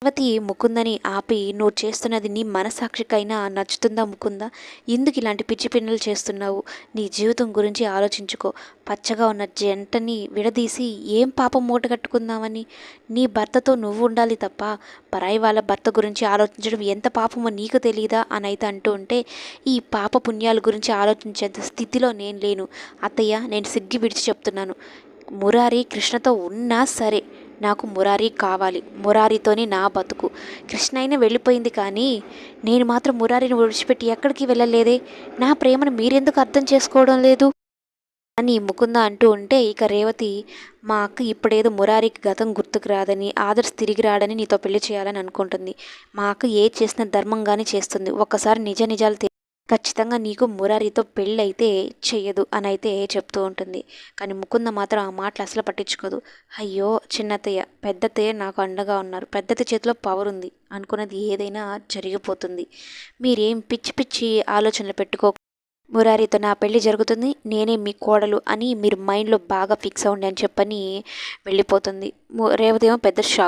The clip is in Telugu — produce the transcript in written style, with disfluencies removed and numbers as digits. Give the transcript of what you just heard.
రేవతి ముకుందని ఆపి, నువ్వు చేస్తున్నది నీ మనసాక్షికైనా నచ్చుతుందా ముకుందా? ఎందుకు ఇలాంటి పిచ్చి పిన్నలు చేస్తున్నావు? నీ జీవితం గురించి ఆలోచించుకో. పచ్చగా ఉన్న జంటని విడదీసి ఏం పాపం మూట కట్టుకుందామని? నీ భర్తతో నువ్వు ఉండాలి తప్ప పరాయి వాళ్ళ భర్త గురించి ఆలోచించడం ఎంత పాపమో నీకు తెలియదా అని అయితే అంటూ ఉంటే, ఈ పాప పుణ్యాల గురించి ఆలోచించేంత స్థితిలో నేను లేను అత్తయ్య. నేను సిగ్గి విడిచి చెప్తున్నాను. మురారి కృష్ణతో ఉన్నా సరే నాకు మురారి కావాలి. మురారితోనే నా బతుకు. కృష్ణ అయినా వెళ్ళిపోయింది కానీ నేను మాత్రం మురారిని విడిచిపెట్టి ఎక్కడికి వెళ్ళలేదే. నా ప్రేమను మీరెందుకు అర్థం చేసుకోవడం లేదు అని ముకుంద అంటూ ఉంటే, ఇక రేవతి, మా అక్క ఇప్పుడేదో మురారికి గతం గుర్తుకు రాదని, ఆదర్శ్ తిరిగి రాడని నీతో పెళ్లి చేయాలని అనుకుంటుంది. మా అక్క ఏది చేసినా ధర్మంగానే చేస్తుంది. ఒక్కసారి నిజ నిజాలు ఖచ్చితంగా నీకు మురారితో పెళ్ళి అయితే చెయ్యదు అని అయితే చెప్తూ ఉంటుంది. కానీ ముకుంద మాత్రం ఆ మాటలు అసలు పట్టించుకోదు. అయ్యో చిన్నత్తయ్య, పెద్దత్తయ్య నాకు అండగా ఉన్నారు. పెద్దత్తయ్య చేతిలో పవర్ ఉంది. అనుకున్నది ఏదైనా జరిగిపోతుంది. మీరేం పిచ్చి పిచ్చి ఆలోచనలు పెట్టుకో. మురారితో నా పెళ్లి జరుగుతుంది. నేనే మీ కోడలు అని మీరు మైండ్లో బాగా ఫిక్స్ అవ్వండి అని చెప్పని వెళ్ళిపోతుంది. రేవతి ఏమో పెద్ద షాక్.